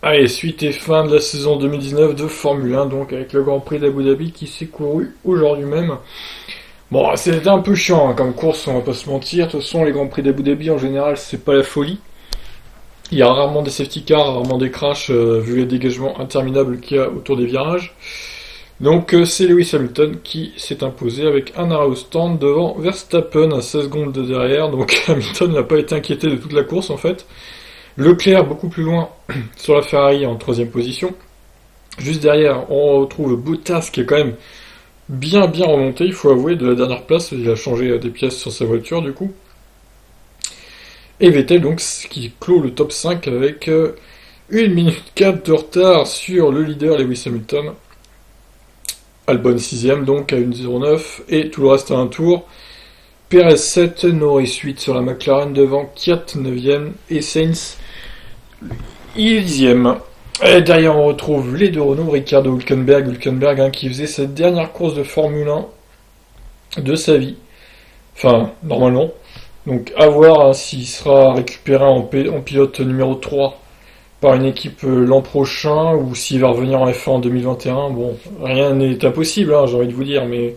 Allez, suite et fin de la saison 2019 de Formule 1, donc avec le Grand Prix d'Abu Dhabi qui s'est couru aujourd'hui même. Bon, c'était un peu chiant comme course, on va pas se mentir. De toute façon, les Grands Prix d'Abu Dhabi en général, c'est pas la folie. Il y a rarement des safety cars, rarement des crashs, vu les dégagements interminables qu'il y a autour des virages. Donc c'est Lewis Hamilton qui s'est imposé avec un arrêt au stand devant Verstappen à 16 secondes de derrière. Donc Hamilton n'a pas été inquiété de toute la course en fait. Leclerc beaucoup plus loin sur la Ferrari en troisième position. Juste derrière, on retrouve Bottas qui est quand même bien remonté, il faut avouer, de la dernière place. Il a changé des pièces sur sa voiture du coup. Et Vettel donc qui clôt le top 5 avec 1 minute 4 de retard sur le leader Lewis Hamilton. Albon 6ème donc à 1,09 et tout le reste à un tour. Perez 7, Norris 8 sur la McLaren devant Kiat 9ème et Sainz il est 10ème. Et derrière on retrouve les deux Renault, Ricciardo Hülkenberg qui faisait sa dernière course de Formule 1 de sa vie. Enfin, normalement. Donc à voir s'il sera récupéré en pilote numéro 3 par une équipe l'an prochain ou s'il va revenir en F1 en 2021. Bon, rien n'est impossible, j'ai envie de vous dire, mais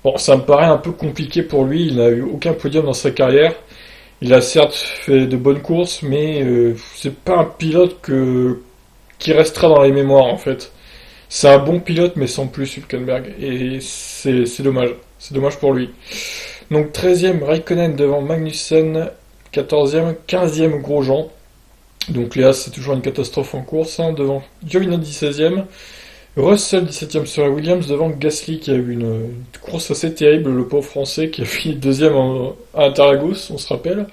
bon, ça me paraît un peu compliqué pour lui. Il n'a eu aucun podium dans sa carrière. Il a certes fait de bonnes courses, mais c'est pas un pilote qui restera dans les mémoires en fait. C'est un bon pilote, mais sans plus Hülkenberg. Et c'est dommage. C'est dommage pour lui. Donc 13ème Raikkonen devant Magnussen, 14ème, 15ème Grosjean. Donc Léa, c'est toujours une catastrophe en course, devant Giovinazzi 16ème. Russell 17ème sur la Williams devant Gasly qui a eu une course assez terrible, le pauvre français qui a fini deuxième à Interlagos, on se rappelle.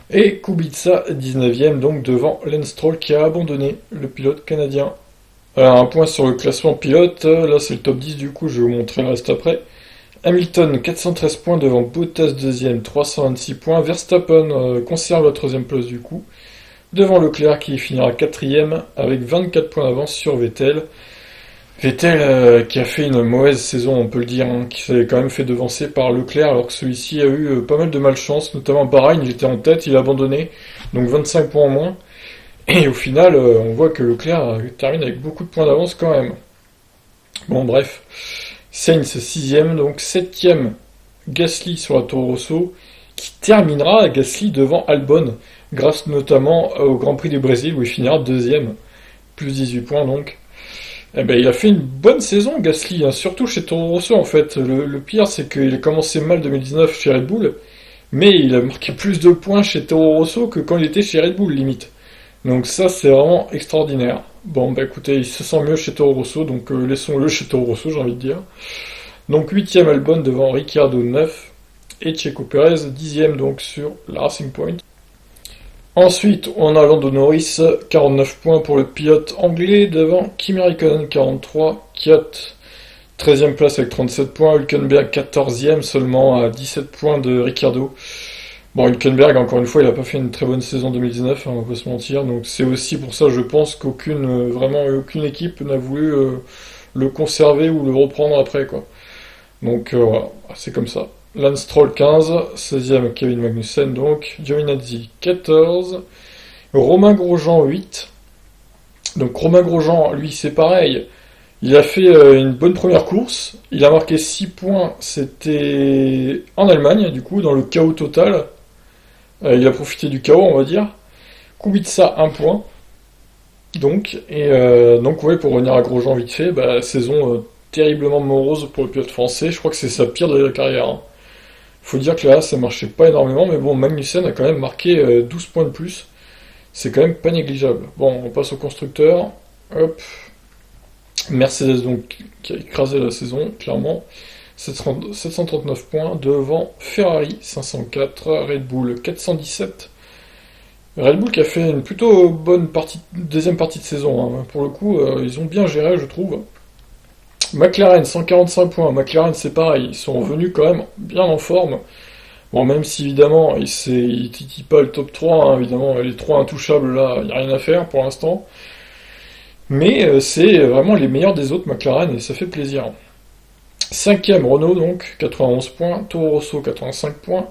Et Kubica 19ème donc devant Lance Stroll qui a abandonné le pilote canadien. Alors un point sur le classement pilote, là c'est le top 10 du coup, je vais vous montrer le reste après. Hamilton 413 points devant Bottas 2ème, 326 points. Verstappen conserve la 3ème place du coup. Devant Leclerc qui finira 4ème avec 24 points d'avance sur Vettel. Vettel qui a fait une mauvaise saison, on peut le dire, qui s'est quand même fait devancer par Leclerc alors que celui-ci a eu pas mal de malchance, notamment Bahreïn, il était en tête, il a abandonné, donc 25 points en moins. Et au final, on voit que Leclerc termine avec beaucoup de points d'avance quand même. Bon bref, Sainz 6ème, donc 7ème Gasly sur la Toro Rosso, qui terminera Gasly devant Albon, grâce notamment au Grand Prix du Brésil où il finira 2ème, plus 18 points donc. Eh ben, il a fait une bonne saison, Gasly, surtout chez Toro Rosso en fait. Le pire, c'est qu'il a commencé mal 2019 chez Red Bull, mais il a marqué plus de points chez Toro Rosso que quand il était chez Red Bull, limite. Donc ça, c'est vraiment extraordinaire. Bon, bah écoutez, il se sent mieux chez Toro Rosso, donc laissons-le chez Toro Rosso, j'ai envie de dire. Donc 8ème Albon devant Ricciardo 9, et Checo Perez 10ème donc sur la Racing Point. Ensuite, on a Lando Norris, 49 points pour le pilote anglais, devant Kimi Raikkonen, 43, Kiat, 13ème place avec 37 points, Hülkenberg, 14ème seulement à 17 points de Ricciardo. Bon, Hülkenberg, encore une fois, il n'a pas fait une très bonne saison 2019, on va pas se mentir, donc c'est aussi pour ça, je pense, vraiment aucune équipe n'a voulu le conserver ou le reprendre après, quoi. Donc voilà, c'est comme ça. Lance Stroll 15, 16ème Kevin Magnussen donc, Giovinazzi 14, Romain Grosjean 8. Donc Romain Grosjean, lui c'est pareil, il a fait une bonne première course, il a marqué 6 points, c'était en Allemagne du coup, dans le chaos total. Il a profité du chaos on va dire. Kubica 1 point. Donc, donc ouais, pour revenir à Grosjean vite fait, saison terriblement morose pour le pilote français, je crois que c'est sa pire de la carrière. Faut dire que là, ça marchait pas énormément, mais bon, Magnussen a quand même marqué 12 points de plus. C'est quand même pas négligeable. Bon, on passe au constructeur. Hop. Mercedes, donc, qui a écrasé la saison, clairement. 739 points devant Ferrari, 504, Red Bull, 417. Red Bull qui a fait une plutôt bonne deuxième partie de saison. Pour le coup, ils ont bien géré, je trouve. McLaren, 145 points. McLaren, c'est pareil, ils sont revenus quand même bien en forme. Bon, même si évidemment, ils titillent pas le top 3, évidemment, les 3 intouchables là, il n'y a rien à faire pour l'instant. Mais c'est vraiment les meilleurs des autres McLaren et ça fait plaisir. 5ème Renault donc, 91 points. Toro Rosso, 85 points.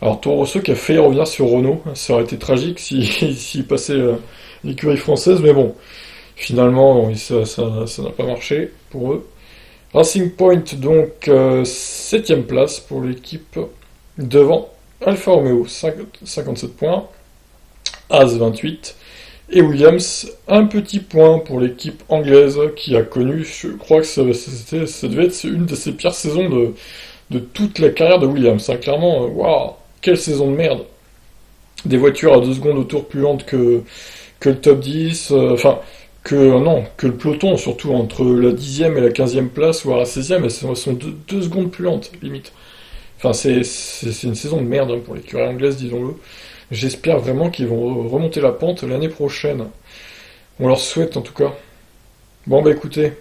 Alors Toro Rosso qui a failli revenir sur Renault, ça aurait été tragique s'il passait l'écurie française, mais bon, finalement bon, ça n'a pas marché pour eux. Racing Point donc 7ème place pour l'équipe devant Alfa Romeo 57 points, Haas 28 et Williams un petit point pour l'équipe anglaise qui a connu, je crois que ça devait être une de ses pires saisons de toute la carrière de Williams. Hein. Clairement, waouh, quelle saison de merde. Des voitures à 2 secondes au tour plus lentes que le top 10, enfin, que le peloton, surtout entre la 10e et la 15e place, voire la 16e, elles sont 2 secondes plus lentes, limite. Enfin, c'est une saison de merde hein, pour l'écurie anglaise, disons-le. J'espère vraiment qu'ils vont remonter la pente l'année prochaine. On leur souhaite en tout cas. Bon bah écoutez,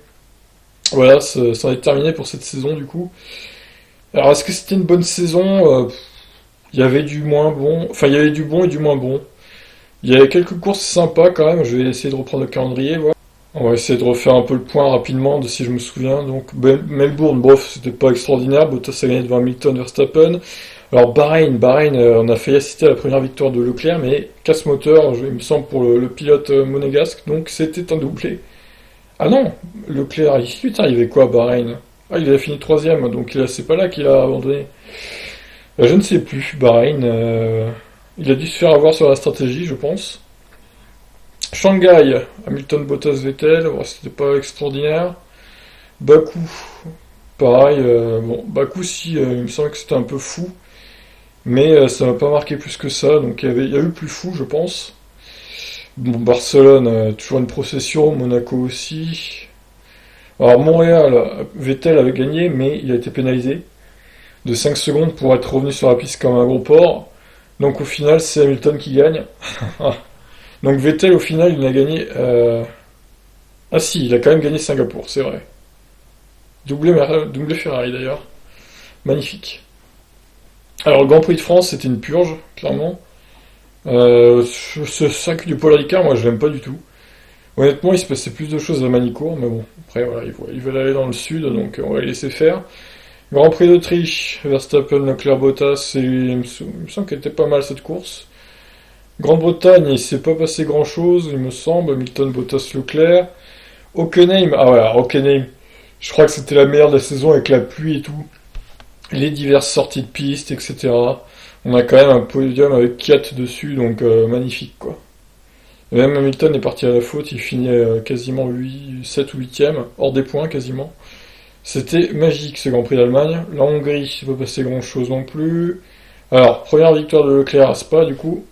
voilà, ça en est terminé pour cette saison du coup. Alors est-ce que c'était une bonne saison? Il y avait du moins bon, enfin il y avait du bon et du moins bon. Il y avait quelques courses sympas quand même, je vais essayer de reprendre le calendrier, voilà. On va essayer de refaire un peu le point rapidement de si je me souviens. Donc Melbourne, bof, c'était pas extraordinaire, Bottas a gagné devant Hamilton, Verstappen. Alors Bahreïn, on a failli assister à la première victoire de Leclerc, mais casse moteur, il me semble, pour le pilote monégasque, donc c'était un doublé. Ah non, Leclerc, il lui est arrivé quoi à Bahreïn? Ah, il a fini troisième, donc c'est pas là qu'il a abandonné. Je ne sais plus, Bahreïn, il a dû se faire avoir sur la stratégie, je pense. Shanghai, Hamilton, Bottas, Vettel, bon, c'était pas extraordinaire. Bakou, pareil, bon, Bakou si, il me semble que c'était un peu fou, mais ça m'a pas marqué plus que ça, donc il y a eu plus fou, je pense. Bon, Barcelone, toujours une procession, Monaco aussi. Alors Montréal, Vettel avait gagné, mais il a été pénalisé de 5 secondes pour être revenu sur la piste comme un gros porc. Donc au final, c'est Hamilton qui gagne. Donc Vettel, au final, il a gagné... Ah si, il a quand même gagné Singapour, c'est vrai. Doublé Ferrari d'ailleurs. Magnifique. Alors le Grand Prix de France, c'était une purge, clairement. Ce 5 du Paul Ricard, moi je l'aime pas du tout. Honnêtement, il se passait plus de choses à Manicourt, mais bon, après voilà, ils veulent aller dans le sud, donc on va les laisser faire. Grand Prix d'Autriche, Verstappen, Leclerc, Bottas, il me semble qu'elle était pas mal cette course. Grande-Bretagne, il s'est pas passé grand chose, il me semble, Hamilton, Bottas, Leclerc. Hockenheim, ah ouais, Hockenheim, je crois que c'était la meilleure de la saison avec la pluie et tout. Les diverses sorties de piste, etc. On a quand même un podium avec 4 dessus, donc magnifique quoi. Et même Hamilton est parti à la faute, il finit quasiment 7 ou 8ème, hors des points quasiment. C'était magique ce Grand Prix d'Allemagne. La Hongrie, il ne pas passer grand chose non plus. Alors, première victoire de Leclerc à Spa du coup.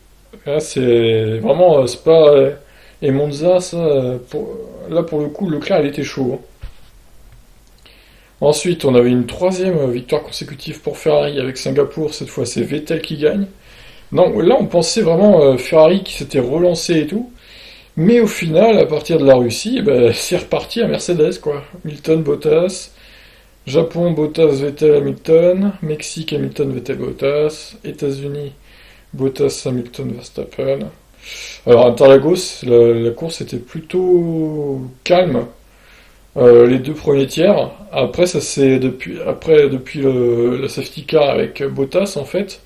Là c'est vraiment Spa et Monza, ça, là pour le coup Leclerc il était chaud. Hein. Ensuite, on avait une troisième victoire consécutive pour Ferrari avec Singapour. Cette fois, c'est Vettel qui gagne. Non, là, on pensait vraiment Ferrari qui s'était relancé et tout. Mais au final, à partir de la Russie, ben, c'est reparti à Mercedes, quoi. Hamilton, Bottas. Japon, Bottas, Vettel, Hamilton. Mexique, Hamilton, Vettel, Bottas. États-Unis, Bottas, Hamilton, Verstappen. Alors, Interlagos, la course était plutôt calme. Les 2 premiers tiers. Après, ça c'est depuis la safety car avec Bottas en fait,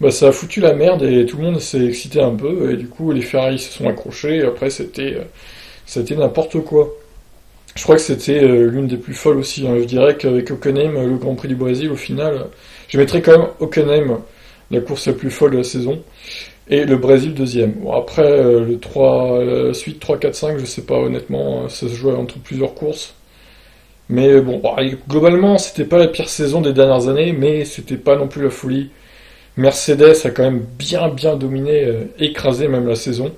bah ça a foutu la merde et tout le monde s'est excité un peu et du coup les Ferrari se sont accrochés. Et après c'était n'importe quoi. Je crois que c'était l'une des plus folles aussi. Hein. Je dirais qu'avec Hockenheim, le Grand Prix du Brésil au final, je mettrais quand même Hockenheim la course la plus folle de la saison. Et le Brésil deuxième. Bon, après, le 3, suite 3, 4, 5, je sais pas honnêtement, ça se jouait entre plusieurs courses. Mais bon, globalement, c'était pas la pire saison des dernières années, mais c'était pas non plus la folie. Mercedes a quand même bien dominé, écrasé même la saison.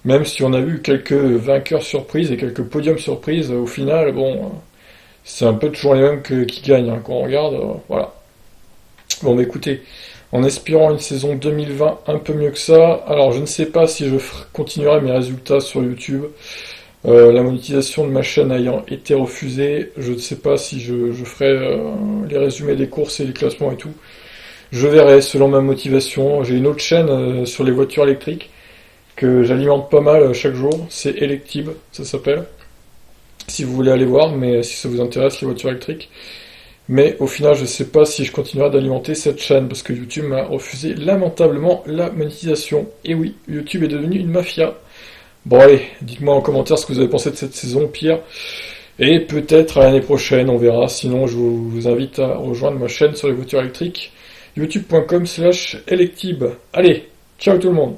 Même si on a eu quelques vainqueurs surprises et quelques podiums surprises, au final, bon, c'est un peu toujours les mêmes qui gagnent hein, quand on regarde, voilà. Bon, bah écoutez, en espérant une saison 2020 un peu mieux que ça. Alors je ne sais pas si je continuerai mes résultats sur YouTube. La monétisation de ma chaîne ayant été refusée, je ne sais pas si je ferai les résumés des courses et les classements et tout. Je verrai selon ma motivation. J'ai une autre chaîne sur les voitures électriques que j'alimente pas mal chaque jour. C'est Electib, ça s'appelle. Si vous voulez aller voir, mais si ça vous intéresse les voitures électriques. Mais au final, je sais pas si je continuerai d'alimenter cette chaîne parce que YouTube m'a refusé lamentablement la monétisation. Et oui, YouTube est devenu une mafia. Bon allez, dites-moi en commentaire ce que vous avez pensé de cette saison, Pierre. Et peut-être à l'année prochaine, on verra. Sinon, je vous invite à rejoindre ma chaîne sur les voitures électriques, youtube.com/electib. Allez, ciao tout le monde.